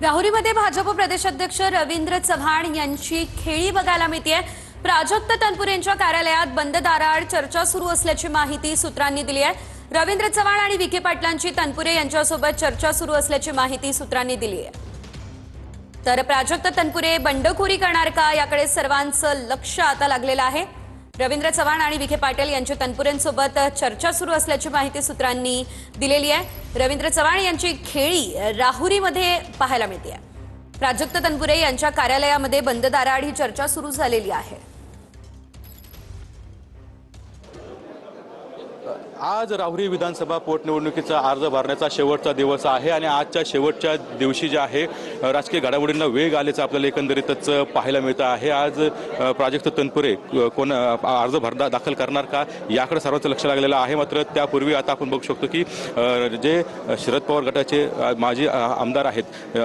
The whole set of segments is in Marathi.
राहुरीमध्ये भाजप प्रदेशाध्यक्ष रवींद्र चव्हाण यांची खेळी बघायला मिळते। प्राजक्त तनपुरेंच्या कार्यालयात बंद दाराआड चर्चा सुरू असल्याची माहिती सूत्रांनी दिली आहे। रवींद्र चव्हाण आणि विखे पाटलांची तनपुरे यांच्यासोबत चर्चा सुरू असल्याची माहिती सूत्रांनी दिली आहे। तर प्राजक्त तनपुरे बंडखोरी करणार का याकडे सर्वांचं लक्ष आता लागलेलं आहे। रवींद्र चव्हाण आणि विखे पाटील यांच्या तनपुरेंसोबत चर्चा सुरू असल्याची माहिती सूत्रांनी दिलेली आहे। रवींद्र चव्हाण यांची खेळी राहुरीमध्ये पाहायला मिळते। प्राजक्त तनपुरे यांच्या कार्यालयामध्ये बंद दाराआड ही चर्चा सुरू झालेली आहे। आज राहुरी विधानसभा पोटनिवडणुकीचा अर्ज भरण्याचा शेवटचा दिवस आहे आणि आजच्या शेवटच्या दिवशी जे आहे राजकीय घडामोडींना वेग आल्याचं आपल्याला एकंदरीतच पाहायला मिळतं आहे। आज प्राजक्त तनपुरे कोण अर्ज दाखल करणार का याकडे सर्वांचं लक्ष लागलेलं आहे। मात्र त्यापूर्वी आता आपण बघू शकतो की जे शरद पवार गटाचे माजी आमदार आहेत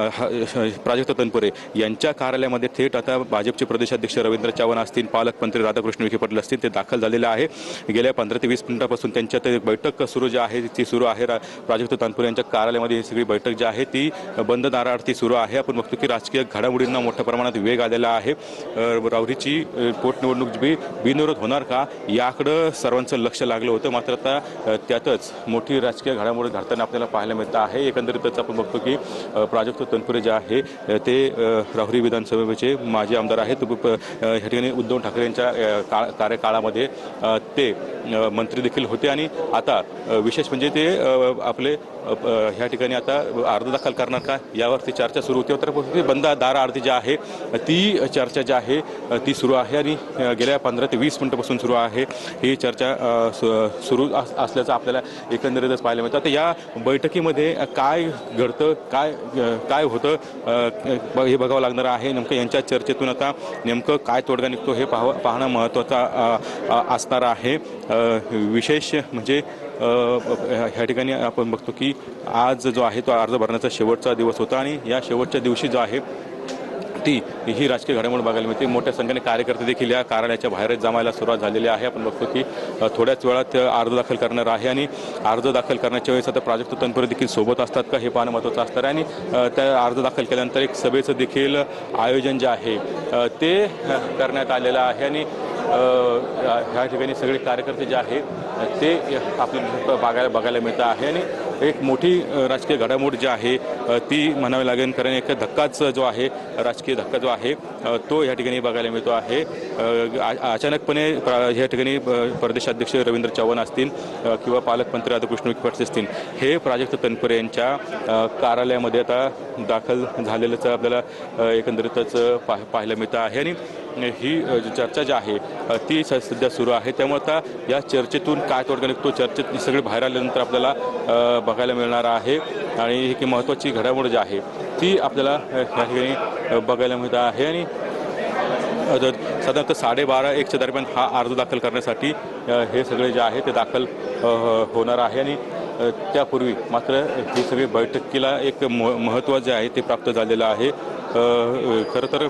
प्राजक्त तनपुरे यांच्या कार्यालयामध्ये थेट आता भाजपचे प्रदेशाध्यक्ष रवींद्र चव्हाण असतील, पालकमंत्री राधाकृष्ण विखे पाटील असतील, ते दाखल झालेले आहे। गेल्या 15 ते 20 मिनिटांपासून त्यांच्यात एक बैठक सुरू जी आहे ती सुरू आहे। प्राजक्त तनपुरे यांच्या कार्यालयामध्ये ही सगळी बैठक जी आहे ती बंद दाराआड ती सुरू आहे। आपण बघतो की राजकीय घडामोडींना मोठ्या प्रमाणात वेग आलेला आहे। राहुरीची पोटनिवडणूक बिनविरोध होणार का याकडं सर्वांचं लक्ष लागलं होतं। मात्र आता त्यातच मोठी राजकीय घडामोडी घडताना आपल्याला पाहायला मिळतं आहे। एकंदरीतच आपण बघतो की प्राजक्त तनपुरे जे आहे ते राहुरी विधानसभेचे माजी आमदार आहेत। या ठिकाणी उद्धव ठाकरे यांच्या कार्यकाळामध्ये ते मंत्री देखील होते आणि आता विशेष म्हणजे ते आपले ह्या ठिकाणी आता अर्ज दाखल करणार का यावरती चर्चा सुरू होती। तर बंद दाराआड जी आहे ती चर्चा जी आहे ती सुरू आहे आणि गेल्या 15 ते 20 मिनिटांपासून सुरू आहे ही चर्चा सुरू असल्याचं आपल्याला एकंदरीतच पाहायला मिळतं। आता या बैठकीमध्ये काय घडतं, काय होतं हे बघावं लागणार आहे। नेमकं यांच्या चर्चेतून आता नेमकं काय तोडगा निघतो हे पाहणं महत्त्वाचं असणार आहे। विशेष म्हणजे ह्या ठिकाणी आपण बघतो की आज जो आहे तो अर्ज भरण्याचा शेवटचा दिवस होता आणि या शेवटच्या दिवशी जो आहे ही राजकीय घडामोड बघायला मिळते। मोठ्या संख्येने कार्यकर्ते देखील या कार्यालयाच्या बाहेर जमायला सुरुवात झालेली आहे। आपण बघतो की थोड्याच वेळात अर्ज दाखल करणार आहे आणि अर्ज दाखल करण्याच्या वेळेस आता प्राजक्त तनपुरे देखील सोबत असतात का हे पाहणं महत्त्वाचं असणार आहे। आणि त्या अर्ज दाखल केल्यानंतर एक सभेचं देखील आयोजन जे आहे ते करण्यात आलेलं आहे आणि ह्या ठिकाणी सगळे कार्यकर्ते जे आहेत ते आपल्याला बघायला मिळतं आहे आणि एक मोठी राजकीय घडामोड जी आहे ती म्हणावी लागेल, कारण एक धक्काच जो आहे राजकीय धक्का जो आहे तो या ठिकाणी बघायला मिळतो आहे। अचानकपणे या ठिकाणी प्रदेशाध्यक्ष रवींद्र चव्हाण असतील किंवा पालकमंत्री राधाकृष्ण विखे पाटील असतील हे प्राजक्त तनपुरे यांच्या कार्यालयामध्ये आता दाखल झालेलंच आपल्याला एकंदरीतच पाहायला मिळतं आहे आणि ही चर्चा जी आहे ती सध्या सुरू आहे। त्यामुळे आता या चर्चेतून काय तोडगा निघतो, चर्चेत सगळे बाहेर आल्यानंतर आपल्याला बघायला मिळणार आहे आणि ही महत्त्वाची घडामोड जी आहे ती आपल्याला या ठिकाणी बघायला मिळत आहे। आणि साधारणतः 12:30-1च्या दरम्यान हा अर्ज दाखल करण्यासाठी हे सगळे जे आहे ते दाखल होणार आहे आणि त्यापूर्वी मात्र ही सगळी बैठकीला एक महत्त्व जे आहे ते प्राप्त झालेलं आहे। खरं तर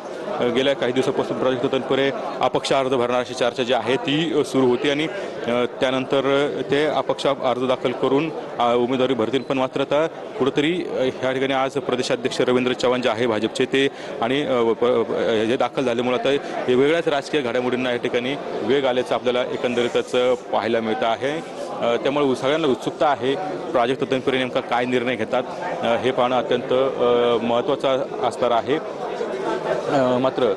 गेल्या काही दिवसापासून प्राजक्त तनपुरे अपक्ष अर्ज भरणार अशी चर्चा जी आहे ती सुरू होती आणि त्यानंतर ते अपक्ष अर्ज दाखल करून उमेदवारी भरतील। पण मात्र आता कुठंतरी ह्या ठिकाणी आज प्रदेशाध्यक्ष रवींद्र चव्हाण जे आहे भाजपचे ते आणि जे दाखल झाल्यामुळे आता हे वेगळ्याच राजकीय घडामोडींना या ठिकाणी वेग आल्याचं आपल्याला एकंदरीतच पाहायला मिळतं आहे। त्यामुळे सगळ्यांना उत्सुकता आहे प्राजक्त तनपुरे नेमका काय निर्णय घेतात हे पाहणं अत्यंत महत्त्वाचं असणार आहे। मात्र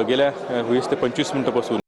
गेल्या 20 ते 25 मिनिटांपासून